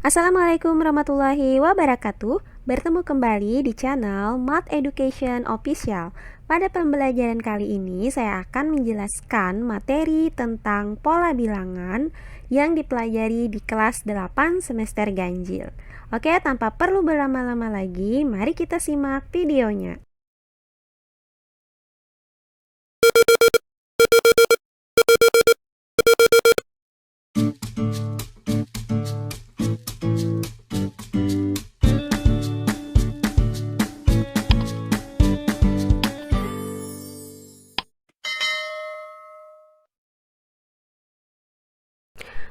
Assalamualaikum warahmatullahi wabarakatuh. Bertemu kembali di channel Math Education Official. Pada pembelajaran kali ini saya akan menjelaskan materi tentang pola bilangan yang dipelajari di kelas 8 semester ganjil. Oke, tanpa perlu berlama-lama lagi, mari kita simak videonya.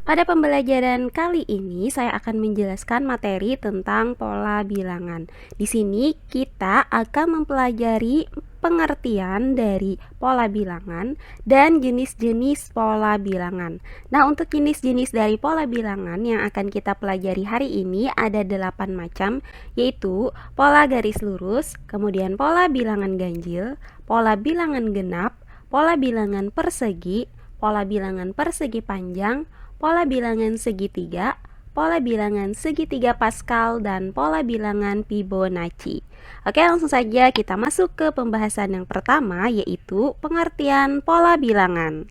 Pada pembelajaran kali ini saya akan menjelaskan materi tentang pola bilangan. Di sini kita akan mempelajari pengertian dari pola bilangan dan jenis-jenis pola bilangan. Nah, untuk jenis-jenis dari pola bilangan yang akan kita pelajari hari ini ada 8 macam, yaitu pola garis lurus, kemudian pola bilangan ganjil, pola bilangan genap, pola bilangan persegi, pola bilangan persegi panjang, pola bilangan segitiga, pola bilangan segitiga Pascal, dan pola bilangan Fibonacci. Oke, langsung saja kita masuk ke pembahasan yang pertama, yaitu pengertian pola bilangan.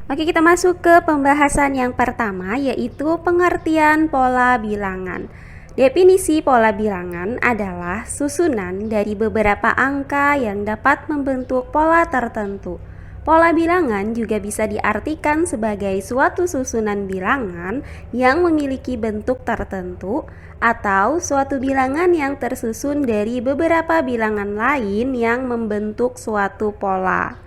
Oke, kita masuk ke pembahasan yang pertama, yaitu pengertian pola bilangan. Definisi pola bilangan adalah susunan dari beberapa angka yang dapat membentuk pola tertentu. Pola bilangan juga bisa diartikan sebagai suatu susunan bilangan yang memiliki bentuk tertentu atau suatu bilangan yang tersusun dari beberapa bilangan lain yang membentuk suatu pola.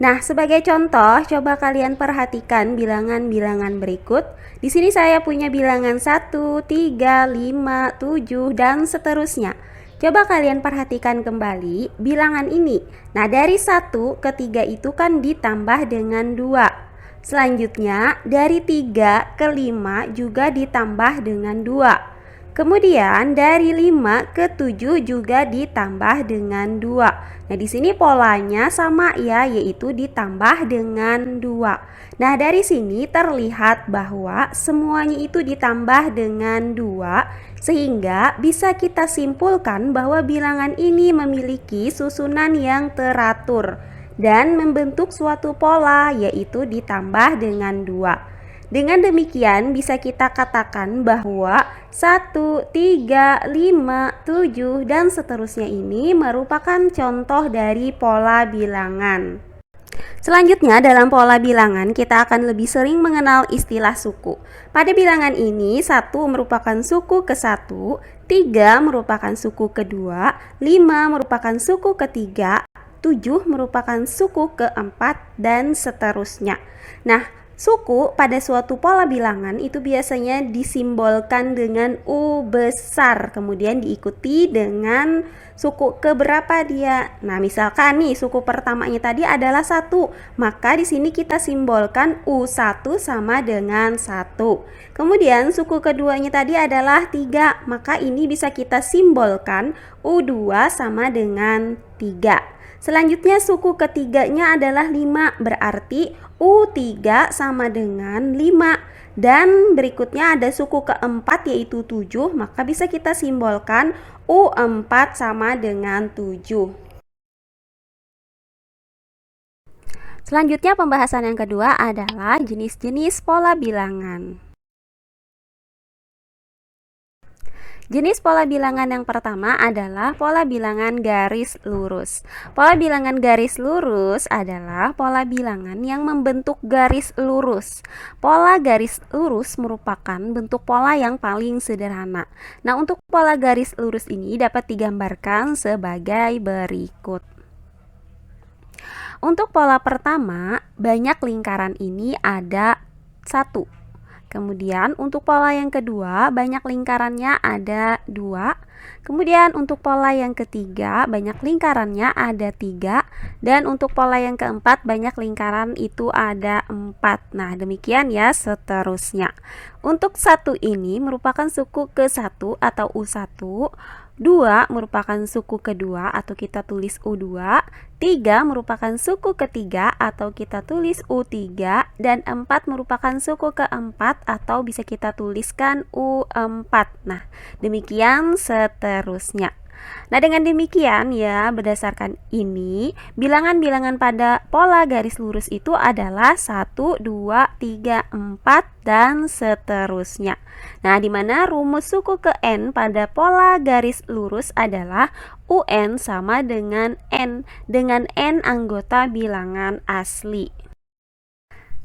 Nah, sebagai contoh, coba kalian perhatikan bilangan-bilangan berikut. Di sini saya punya bilangan 1, 3, 5, 7, dan seterusnya. Coba kalian perhatikan kembali bilangan ini. Nah, dari 1 ke 3 itu kan ditambah dengan 2. Selanjutnya, dari 3 ke 5 juga ditambah dengan 2. Kemudian dari 5 ke 7 juga ditambah dengan 2. Nah, di sini polanya sama ya, yaitu ditambah dengan 2. Nah, dari sini terlihat bahwa semuanya itu ditambah dengan 2, sehingga bisa kita simpulkan bahwa bilangan ini memiliki susunan yang teratur dan membentuk suatu pola, yaitu ditambah dengan 2. Dengan demikian bisa kita katakan bahwa 1, 3, 5, 7, dan seterusnya ini merupakan contoh dari pola bilangan. Selanjutnya dalam pola bilangan kita akan lebih sering mengenal istilah suku. Pada bilangan ini 1 merupakan suku ke-1, 3 merupakan suku kedua, 5 merupakan suku ketiga, 7 merupakan suku keempat, dan seterusnya. Nah, suku pada suatu pola bilangan itu biasanya disimbolkan dengan U besar, kemudian diikuti dengan suku keberapa dia. Nah, misalkan nih suku pertamanya tadi adalah 1, maka di sini kita simbolkan U1 sama dengan 1. Kemudian suku keduanya tadi adalah 3, maka ini bisa kita simbolkan U2 sama dengan 3. Selanjutnya suku ketiganya adalah 5, berarti U3 sama dengan 5. Dan berikutnya ada suku keempat yaitu 7, maka bisa kita simbolkan U4 sama dengan 7. Selanjutnya pembahasan yang kedua adalah jenis-jenis pola bilangan. Jenis pola bilangan yang pertama adalah pola bilangan garis lurus. Pola bilangan garis lurus adalah pola bilangan yang membentuk garis lurus. Pola garis lurus merupakan bentuk pola yang paling sederhana. Nah, untuk pola garis lurus ini dapat digambarkan sebagai berikut. Untuk pola pertama, banyak lingkaran ini ada 1. Kemudian untuk pola yang kedua, banyak lingkarannya ada 2. Kemudian untuk pola yang ketiga, banyak lingkarannya ada 3, dan untuk pola yang keempat, banyak lingkaran itu ada 4. Nah, demikian ya seterusnya. Untuk 1 ini merupakan suku ke-1 atau U1, 2 merupakan suku kedua atau kita tulis U2, 3 merupakan suku ketiga atau kita tulis U3, dan 4 merupakan suku keempat atau bisa kita tuliskan U4. Nah, demikian seterusnya. Nah, dengan demikian ya, berdasarkan ini, bilangan-bilangan pada pola garis lurus itu adalah 1, 2, 3, 4, dan seterusnya. Nah, di mana rumus suku ke N pada pola garis lurus adalah UN sama dengan N anggota bilangan asli.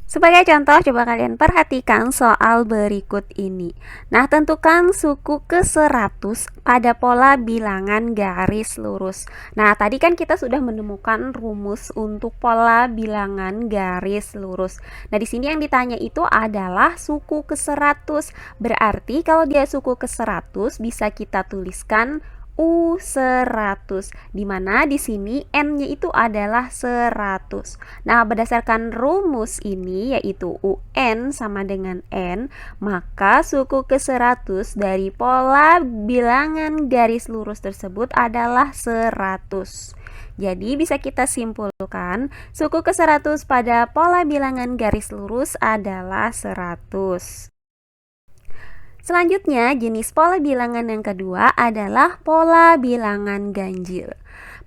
Sebagai contoh, coba kalian perhatikan soal berikut ini. Nah, tentukan suku ke-100 pada pola bilangan garis lurus. Nah, tadi kan kita sudah menemukan rumus untuk pola bilangan garis lurus. Nah, di sini yang ditanya itu adalah suku ke-100. Berarti kalau dia suku ke-100 bisa kita tuliskan U100, di mana di sini N-nya itu adalah 100. Nah, berdasarkan rumus ini yaitu UN sama dengan N, maka suku ke-100 dari pola bilangan garis lurus tersebut adalah 100. Jadi bisa kita simpulkan suku ke-100 pada pola bilangan garis lurus adalah 100. Selanjutnya, jenis pola bilangan yang kedua adalah pola bilangan ganjil.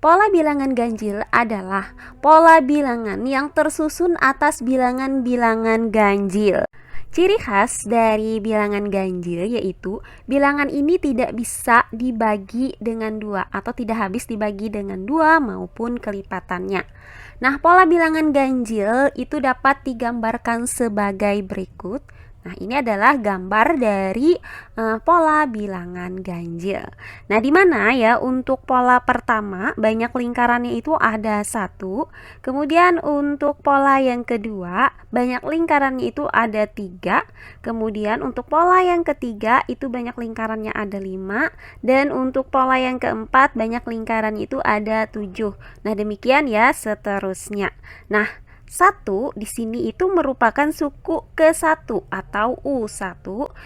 Pola bilangan ganjil adalah pola bilangan yang tersusun atas bilangan-bilangan ganjil. Ciri khas dari bilangan ganjil yaitu bilangan ini tidak bisa dibagi dengan 2 atau tidak habis dibagi dengan 2 maupun kelipatannya. Nah, pola bilangan ganjil itu dapat digambarkan sebagai berikut. Nah, ini adalah gambar dari pola bilangan ganjil. Nah, di mana ya untuk pola pertama banyak lingkarannya itu ada 1. Kemudian untuk pola yang kedua banyak lingkarannya itu ada 3. Kemudian untuk pola yang ketiga itu banyak lingkarannya ada 5. Dan untuk pola yang keempat banyak lingkarannya itu ada 7. Nah, demikian ya seterusnya. Nah, 1 di sini itu merupakan suku ke-1 atau U1,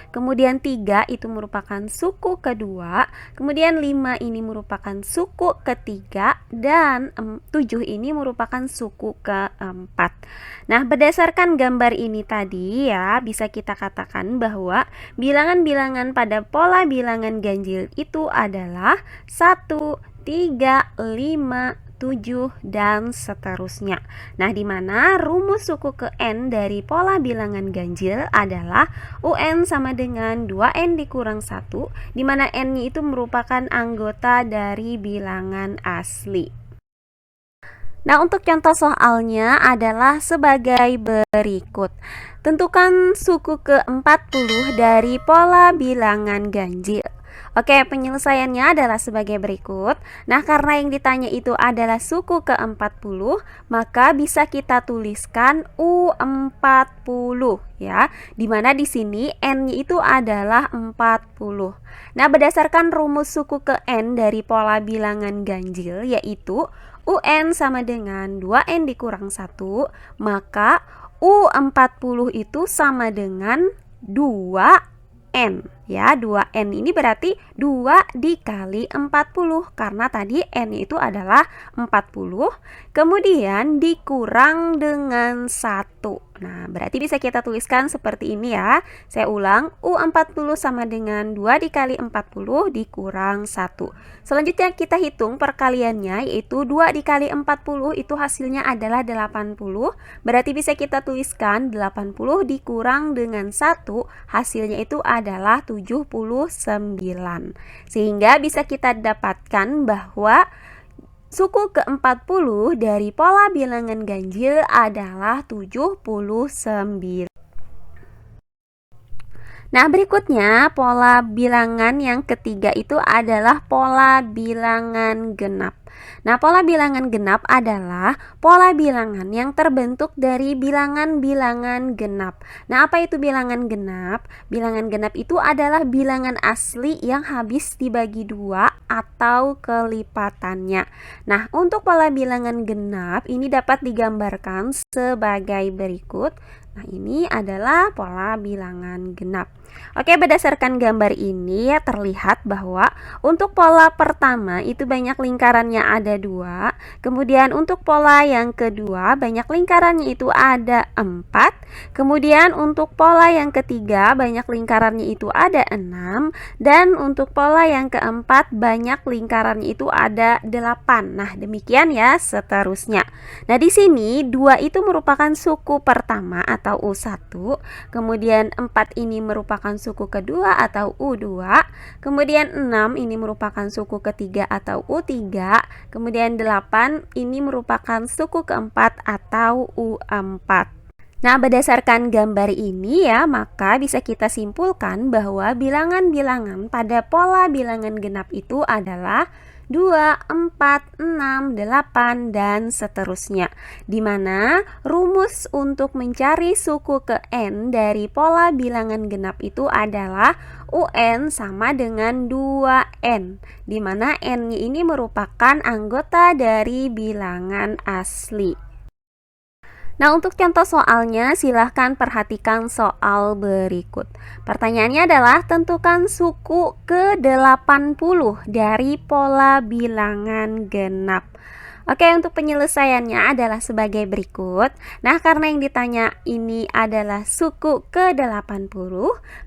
kemudian 3 itu merupakan suku kedua, kemudian 5 ini merupakan suku ketiga, dan 7 ini merupakan suku keempat. Nah, berdasarkan gambar ini tadi ya, bisa kita katakan bahwa bilangan-bilangan pada pola bilangan ganjil itu adalah 1, 3, 5, 7, dan seterusnya. Nah, di mana rumus suku ke N dari pola bilangan ganjil adalah UN sama dengan 2N dikurang 1, di mana N-nya itu merupakan anggota dari bilangan asli. Nah, untuk contoh soalnya adalah sebagai berikut. Tentukan suku ke-40 dari pola bilangan ganjil. Oke, penyelesaiannya adalah sebagai berikut. Nah, karena yang ditanya itu adalah suku ke-40, maka bisa kita tuliskan U40 ya. Dimana di sini N-nya itu adalah 40. Nah, berdasarkan rumus suku ke N dari pola bilangan ganjil yaitu UN sama dengan 2N dikurang 1, maka U40 itu sama dengan 2N. Ya, 2N ini berarti 2 dikali 40 karena tadi N itu adalah 40, kemudian dikurang dengan 1. Nah, berarti bisa kita tuliskan seperti ini ya. Saya ulang, U40 sama dengan 2 dikali 40 dikurang 1. Selanjutnya kita hitung perkaliannya yaitu 2 dikali 40 itu hasilnya adalah 80. Berarti bisa kita tuliskan 80 dikurang dengan 1 hasilnya itu adalah 79. Sehingga bisa kita dapatkan bahwa suku ke-40 dari pola bilangan ganjil adalah 79. Nah, berikutnya pola bilangan yang ketiga itu adalah pola bilangan genap. Nah, pola bilangan genap adalah pola bilangan yang terbentuk dari bilangan-bilangan genap. Nah, apa itu bilangan genap? Bilangan genap itu adalah bilangan asli yang habis dibagi dua atau kelipatannya. Nah, untuk pola bilangan genap ini dapat digambarkan sebagai berikut. Nah, ini adalah pola bilangan genap. Oke, berdasarkan gambar ini ya terlihat bahwa untuk pola pertama itu banyak lingkarannya ada 2. Kemudian untuk pola yang kedua banyak lingkarannya itu ada 4. Kemudian untuk pola yang ketiga banyak lingkarannya itu ada 6. Dan untuk pola yang keempat banyak lingkarannya itu ada 8. Nah, demikian ya seterusnya. Nah, di sini 2 itu merupakan suku pertama atau U1. Kemudian 4 ini merupakan suku kedua atau U2, kemudian 6 ini merupakan suku ketiga atau U3, kemudian 8 ini merupakan suku keempat atau U4. Nah, berdasarkan gambar ini ya, maka bisa kita simpulkan bahwa bilangan-bilangan pada pola bilangan genap itu adalah 2, 4, 6, 8, dan seterusnya. Di mana rumus untuk mencari suku ke N dari pola bilangan genap itu adalah UN sama dengan 2N. Di mana N-nya ini merupakan anggota dari bilangan asli. Nah, untuk contoh soalnya silahkan perhatikan soal berikut. Pertanyaannya adalah tentukan suku ke-80 dari pola bilangan genap. Oke, untuk penyelesaiannya adalah sebagai berikut. Nah, karena yang ditanya ini adalah suku ke-80,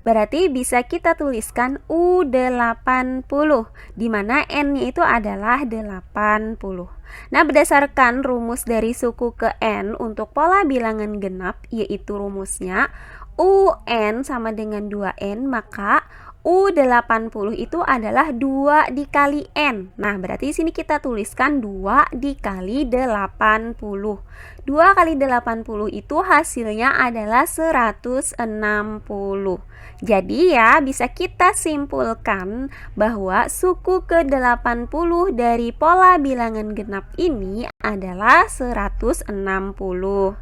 berarti bisa kita tuliskan U80, di mana N-nya itu adalah 80. Nah, berdasarkan rumus dari suku ke N untuk pola bilangan genap, yaitu rumusnya UN sama dengan 2N, maka U80 itu adalah 2 dikali N. Nah, berarti di sini kita tuliskan 2 dikali 80. 2 kali 80 itu hasilnya adalah 160. Jadi ya, bisa kita simpulkan bahwa suku ke-80 dari pola bilangan genap ini adalah 160.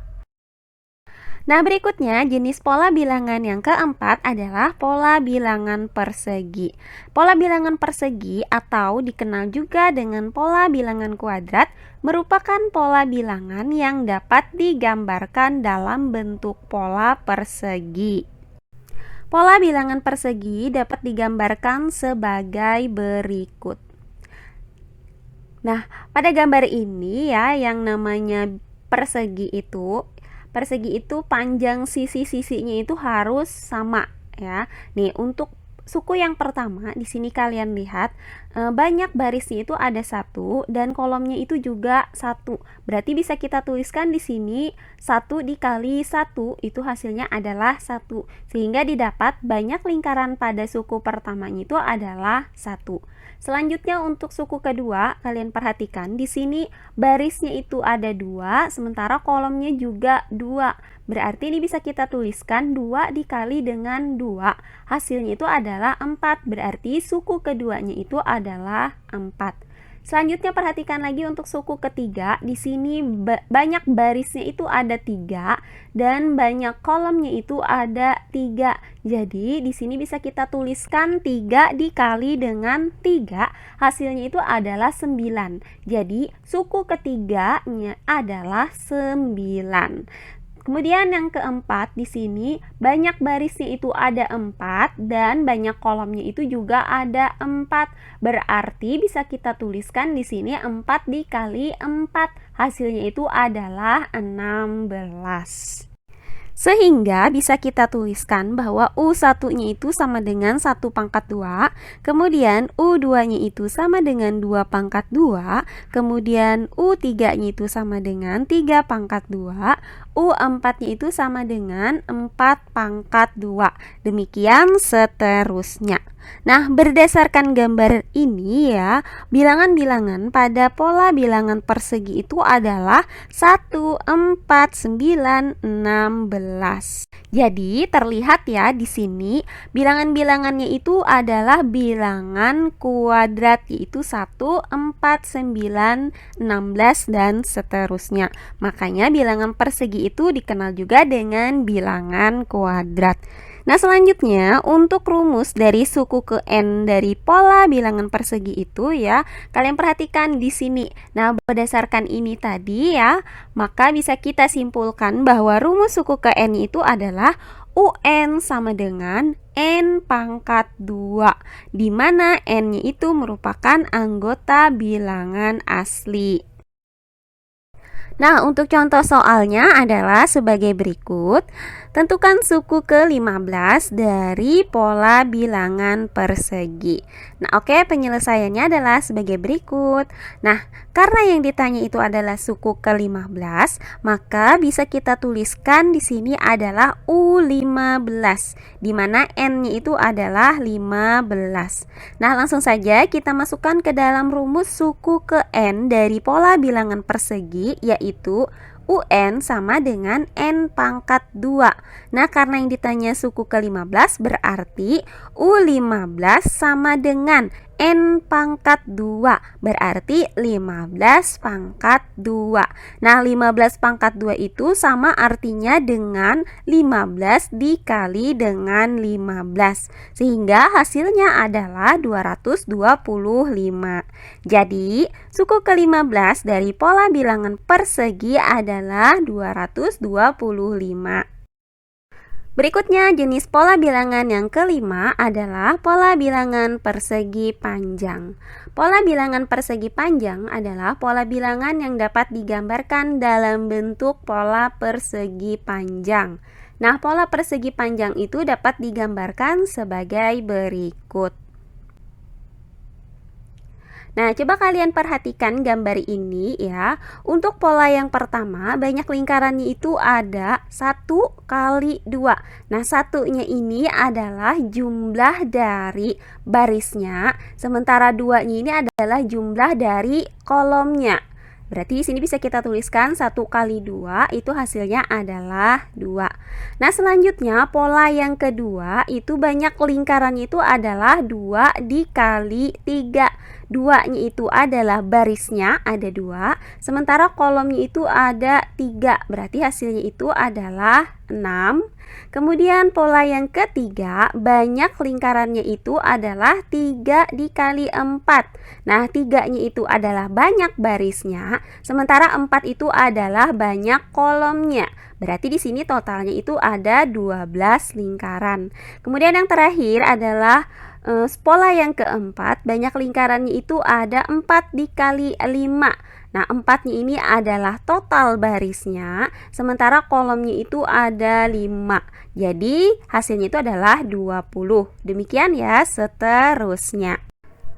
Nah, berikutnya jenis pola bilangan yang keempat adalah pola bilangan persegi. Pola bilangan persegi atau dikenal juga dengan pola bilangan kuadrat merupakan pola bilangan yang dapat digambarkan dalam bentuk pola persegi. Pola bilangan persegi dapat digambarkan sebagai berikut. Nah, pada gambar ini ya, yang namanya persegi itu panjang sisi-sisinya itu harus sama ya. Nih, untuk suku yang pertama di sini kalian lihat banyak barisnya itu ada 1 dan kolomnya itu juga 1. Berarti bisa kita tuliskan di sini 1 dikali 1 itu hasilnya adalah 1. Sehingga didapat banyak lingkaran pada suku pertamanya itu adalah 1. Selanjutnya untuk suku kedua, kalian perhatikan di sini barisnya itu ada 2, sementara kolomnya juga 2. Berarti ini bisa kita tuliskan 2 dikali dengan 2. Hasilnya itu adalah 4. Berarti suku keduanya itu adalah 4. Selanjutnya perhatikan lagi untuk suku ketiga. Di sini banyak barisnya itu ada 3 dan banyak kolomnya itu ada 3. Jadi di sini bisa kita tuliskan 3 dikali dengan 3. Hasilnya itu adalah 9. Jadi suku ketiganya adalah 9. Kemudian yang keempat di sini banyak barisnya itu ada 4 dan banyak kolomnya itu juga ada 4. Berarti bisa kita tuliskan di sini 4 dikali 4. Hasilnya itu adalah 16. Sehingga bisa kita tuliskan bahwa U1-nya itu sama dengan 1 pangkat 2, kemudian U2-nya itu sama dengan 2 pangkat 2, kemudian U3-nya itu sama dengan 3 pangkat 2, U4-nya itu sama dengan 4 pangkat 2. Demikian seterusnya. Nah, berdasarkan gambar ini ya, bilangan-bilangan pada pola bilangan persegi itu adalah 1, 4, 9, 16. Jadi, terlihat ya di sini bilangan-bilangannya itu adalah bilangan kuadrat, yaitu 1, 4, 9, 16 dan seterusnya. Makanya bilangan persegi itu dikenal juga dengan bilangan kuadrat. Nah, selanjutnya untuk rumus dari suku ke n dari pola bilangan persegi itu ya, kalian perhatikan di sini. Nah, berdasarkan ini tadi ya, maka bisa kita simpulkan bahwa rumus suku ke n itu adalah UN sama dengan n pangkat 2, di mana n-nya itu merupakan anggota bilangan asli. Nah, untuk contoh soalnya adalah sebagai berikut. Tentukan suku ke-15 dari pola bilangan persegi. Nah, oke, penyelesaiannya adalah sebagai berikut. Nah, karena yang ditanya itu adalah suku ke-15, maka bisa kita tuliskan di sini adalah U15, di mana n-nya itu adalah 15. Nah, langsung saja kita masukkan ke dalam rumus suku ke n dari pola bilangan persegi, yaitu UN sama dengan n pangkat 2. Nah, karena yang ditanya suku ke-15 berarti U15 sama dengan n pangkat 2, berarti 15 pangkat 2. Nah, 15 pangkat 2 itu sama artinya dengan 15 dikali dengan 15, sehingga hasilnya adalah 225. Jadi, suku ke-15 dari pola bilangan persegi adalah 225. Berikutnya, jenis pola bilangan yang kelima adalah pola bilangan persegi panjang. Pola bilangan persegi panjang adalah pola bilangan yang dapat digambarkan dalam bentuk pola persegi panjang. Nah, pola persegi panjang itu dapat digambarkan sebagai berikut. Nah, coba kalian perhatikan gambar ini ya. Untuk pola yang pertama, banyak lingkarannya itu ada 1 kali 2. Nah, satunya ini adalah jumlah dari barisnya, sementara 2-nya ini adalah jumlah dari kolomnya. Berarti di sini bisa kita tuliskan 1 kali 2 itu hasilnya adalah 2. Nah, selanjutnya pola yang kedua itu banyak lingkarannya itu adalah 2 dikali 3. 2-nya itu adalah barisnya ada 2, sementara kolomnya itu ada 3. Berarti hasilnya itu adalah 6. Kemudian pola yang ketiga, banyak lingkarannya itu adalah 3 dikali 4. Nah, 3-nya itu adalah banyak barisnya, sementara 4 itu adalah banyak kolomnya. Berarti di sini totalnya itu ada 12 lingkaran. Kemudian yang terakhir adalah pola yang keempat, banyak lingkarannya itu ada 4 dikali 5. Nah, 4-nya ini adalah total barisnya, sementara kolomnya itu ada 5. Jadi, hasilnya itu adalah 20. Demikian ya seterusnya.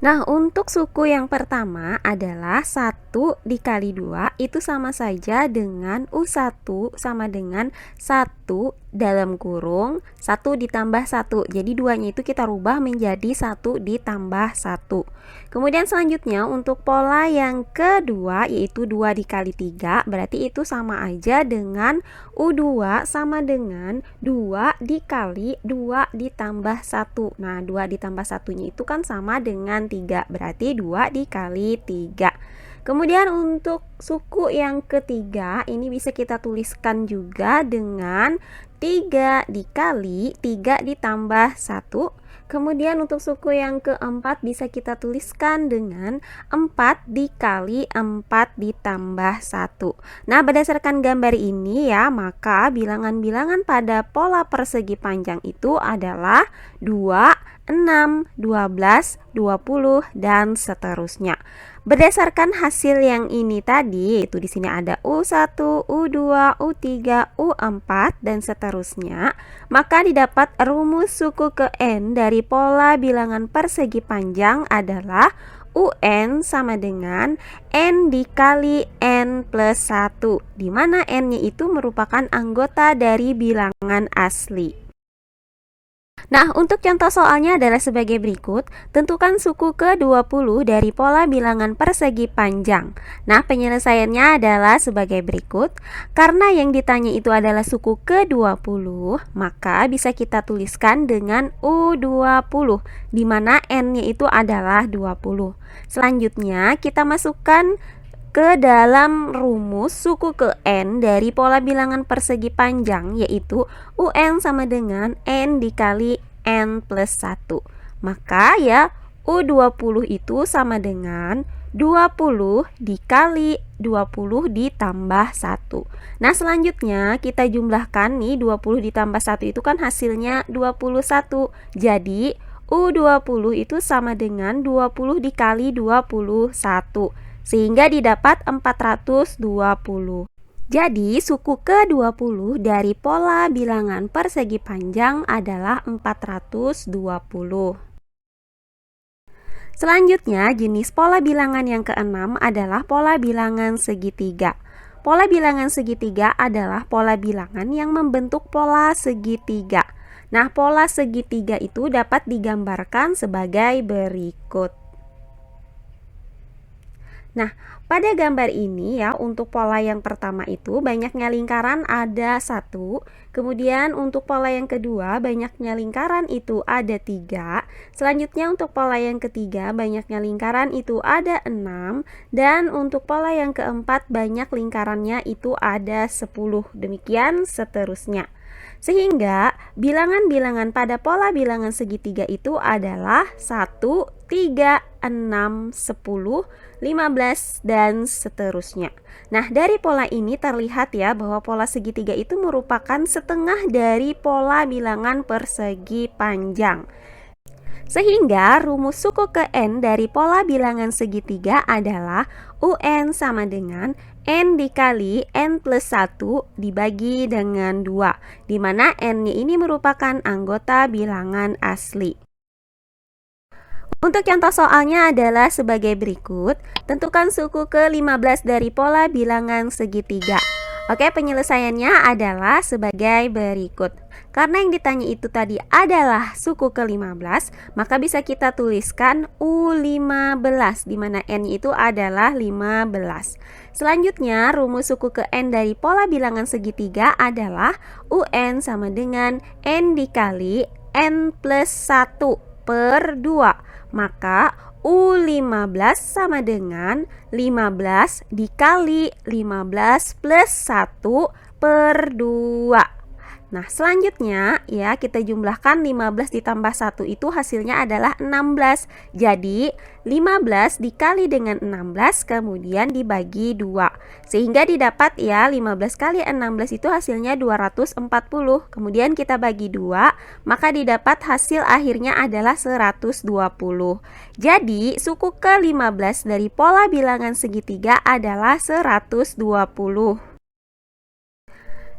Nah, untuk suku yang pertama adalah 1 dikali 2 itu sama saja dengan U1 sama dengan 1 dalam kurung 1 ditambah 1. Jadi 2-nya itu kita rubah menjadi 1 ditambah 1. Kemudian selanjutnya untuk pola yang kedua yaitu 2 dikali 3, berarti itu sama aja dengan U2 sama dengan 2 dikali 2 ditambah 1. Nah, 2 ditambah 1-nya itu kan sama dengan 3, berarti 2 dikali 3. Kemudian untuk suku yang ketiga ini bisa kita tuliskan juga dengan 3 dikali 3 ditambah 1. Kemudian untuk suku yang keempat bisa kita tuliskan dengan 4 dikali 4 ditambah 1. Nah, berdasarkan gambar ini ya, maka bilangan-bilangan pada pola persegi panjang itu adalah 2, 6, 12, 20 dan seterusnya. Berdasarkan hasil yang ini tadi, itu di sini ada U1, U2, U3, U4 dan seterusnya, maka didapat rumus suku ke N dari pola bilangan persegi panjang adalah UN sama dengan N dikali N plus 1, di mana N-nya itu merupakan anggota dari bilangan asli. Nah, untuk contoh soalnya adalah sebagai berikut. Tentukan suku ke-20 dari pola bilangan persegi panjang. Nah, penyelesaiannya adalah sebagai berikut. Karena yang ditanya itu adalah suku ke-20, maka bisa kita tuliskan dengan U20, di mana N-nya itu adalah 20. Selanjutnya, kita masukkan ke dalam rumus suku ke N dari pola bilangan persegi panjang, yaitu UN sama dengan N dikali N plus 1. Maka ya U20 itu sama dengan 20 dikali 20 ditambah 1. Nah, selanjutnya kita jumlahkan nih, 20 ditambah 1 itu kan hasilnya 21. Jadi U20 itu sama dengan 20 dikali 21, sehingga didapat 420. Jadi suku ke-20 dari pola bilangan persegi panjang adalah 420. Selanjutnya, jenis pola bilangan yang keenam adalah pola bilangan segitiga. Pola bilangan segitiga adalah pola bilangan yang membentuk pola segitiga. Nah, pola segitiga itu dapat digambarkan sebagai berikut. Nah, pada gambar ini ya, untuk pola yang pertama itu banyaknya lingkaran ada 1. Kemudian untuk pola yang kedua banyaknya lingkaran itu ada 3. Selanjutnya untuk pola yang ketiga banyaknya lingkaran itu ada 6. Dan untuk pola yang keempat banyak lingkarannya itu ada 10. Demikian seterusnya. Sehingga bilangan-bilangan pada pola bilangan segitiga itu adalah 1, 3, 6, 10, 15, dan seterusnya. Nah, dari pola ini terlihat ya bahwa pola segitiga itu merupakan setengah dari pola bilangan persegi panjang. Sehingga rumus suku ke N dari pola bilangan segitiga adalah UN sama dengan N dikali N plus 1 dibagi dengan 2, di mana N-nya ini merupakan anggota bilangan asli. Untuk contoh soalnya adalah sebagai berikut. Tentukan suku ke-15 dari pola bilangan segitiga. Oke, penyelesaiannya adalah sebagai berikut. Karena yang ditanya itu tadi adalah suku ke-15, maka bisa kita tuliskan U15, di mana N itu adalah 15. Selanjutnya, rumus suku ke N dari pola bilangan segitiga adalah UN sama dengan N dikali N plus 1 per 2. Maka U15 sama dengan 15 dikali 15 plus 1 per 2. Nah, selanjutnya ya kita jumlahkan 15 ditambah 1 itu hasilnya adalah 16. Jadi 15 dikali dengan 16 kemudian dibagi 2. Sehingga didapat ya 15 kali 16 itu hasilnya 240. Kemudian kita bagi 2, maka didapat hasil akhirnya adalah 120. Jadi suku ke-15 dari pola bilangan segitiga adalah 120.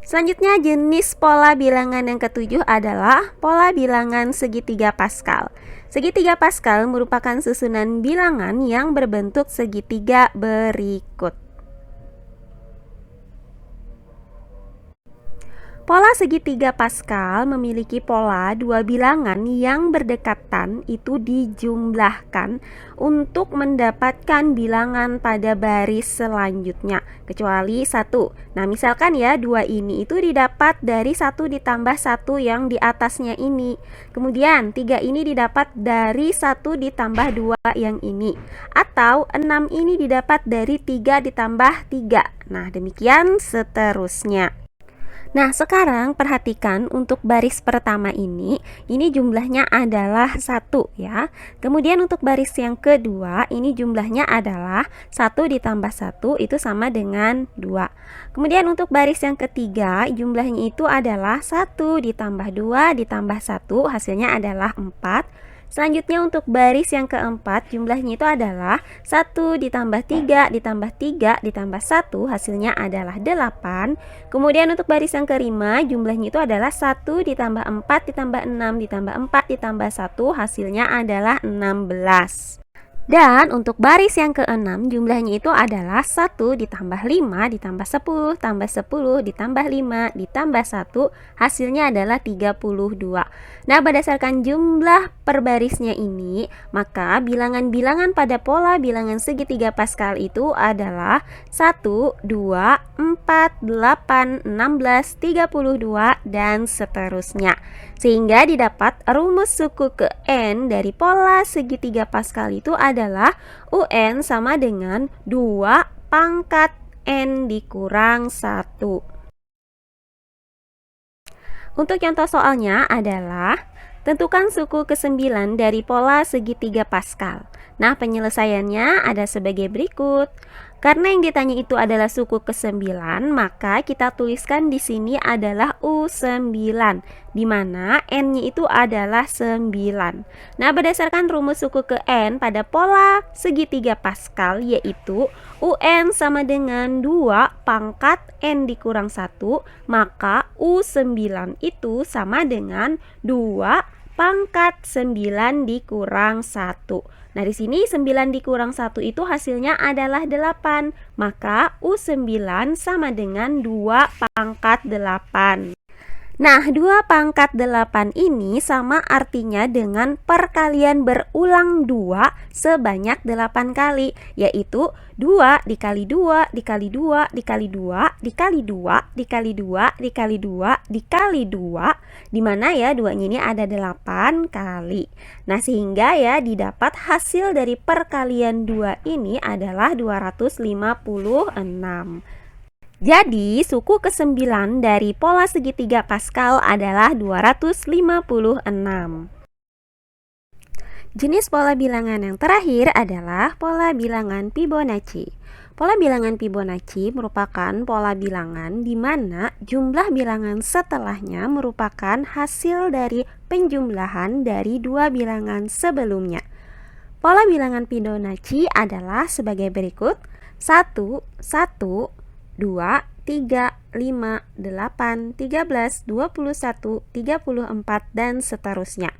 Selanjutnya, jenis pola bilangan yang ketujuh adalah pola bilangan segitiga Pascal. Segitiga Pascal merupakan susunan bilangan yang berbentuk segitiga berikut. Pola segitiga Pascal memiliki pola dua bilangan yang berdekatan itu dijumlahkan untuk mendapatkan bilangan pada baris selanjutnya, kecuali 1. Nah, misalkan ya, 2 ini itu didapat dari 1 ditambah 1 yang di atasnya ini. Kemudian 3 ini didapat dari 1 ditambah 2 yang ini. Atau 6 ini didapat dari 3 ditambah 3. Nah, demikian seterusnya. Nah, sekarang perhatikan untuk baris pertama ini jumlahnya adalah 1 ya. Kemudian untuk baris yang kedua, ini jumlahnya adalah 1 ditambah 1 itu sama dengan 2. Kemudian untuk baris yang ketiga, jumlahnya itu adalah 1 ditambah 2 ditambah 1, hasilnya adalah 4. Selanjutnya untuk baris yang keempat, jumlahnya itu adalah 1 ditambah 3 ditambah 3 ditambah 1, hasilnya adalah 8. Kemudian untuk baris yang kelima, jumlahnya itu adalah 1 ditambah 4 ditambah 6 ditambah 4 ditambah 1, hasilnya adalah 16. Dan untuk baris yang keenam jumlahnya itu adalah 1 ditambah 5 ditambah 10 tambah 10 ditambah 5 ditambah 1, hasilnya adalah 32. Nah, berdasarkan jumlah per barisnya ini, maka bilangan-bilangan pada pola bilangan segitiga Pascal itu adalah 1, 2, 4, 8, 16, 32, dan seterusnya. Sehingga didapat rumus suku ke N dari pola segitiga Pascal itu adalah UN sama dengan 2 pangkat N dikurang 1. Untuk contoh soalnya adalah tentukan suku ke-9 dari pola segitiga Pascal. Nah, penyelesaiannya ada sebagai berikut. Karena yang ditanya itu adalah suku ke-9, maka kita tuliskan di sini adalah U9, di mana N-nya itu adalah 9. Nah, berdasarkan rumus suku ke N pada pola segitiga Pascal, yaitu UN sama dengan 2 pangkat N dikurang 1, maka U9 itu sama dengan 2 pangkat 9 dikurang 1. Nah, di sini 9 dikurang 1 itu hasilnya adalah 8. Maka U9 sama dengan 2 pangkat 8. Nah, 2 pangkat 8 ini sama artinya dengan perkalian berulang 2 sebanyak 8 kali, yaitu 2 dikali 2 dikali 2 dikali 2 dikali 2 dikali 2 dikali 2 dikali 2, dimana ya 2-nya ini ada 8 kali. Nah, sehingga ya didapat hasil dari perkalian 2 ini adalah 256. Jadi, suku ke-9 dari pola segitiga Pascal adalah 256. Jenis pola bilangan yang terakhir adalah pola bilangan Fibonacci. Pola bilangan Fibonacci merupakan pola bilangan di mana jumlah bilangan setelahnya merupakan hasil dari penjumlahan dari dua bilangan sebelumnya. Pola bilangan Fibonacci adalah sebagai berikut: 1, 1, 2, 3, 5, 8, 13, 21, 34, dan seterusnya.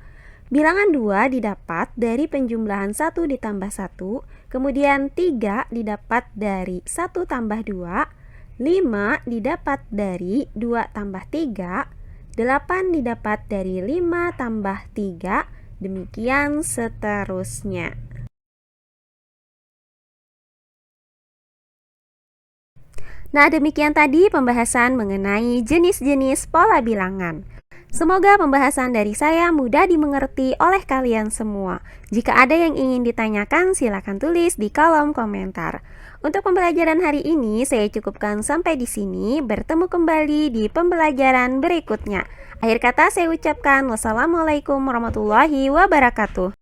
Bilangan 2 didapat dari penjumlahan 1 ditambah 1, kemudian 3 didapat dari 1 tambah 2, 5 didapat dari 2 tambah 3, 8 didapat dari 5 tambah 3, demikian seterusnya. Nah, demikian tadi pembahasan mengenai jenis-jenis pola bilangan. Semoga pembahasan dari saya mudah dimengerti oleh kalian semua. Jika ada yang ingin ditanyakan, silakan tulis di kolom komentar. Untuk pembelajaran hari ini, saya cukupkan sampai di sini. Bertemu kembali di pembelajaran berikutnya. Akhir kata saya ucapkan wassalamualaikum warahmatullahi wabarakatuh.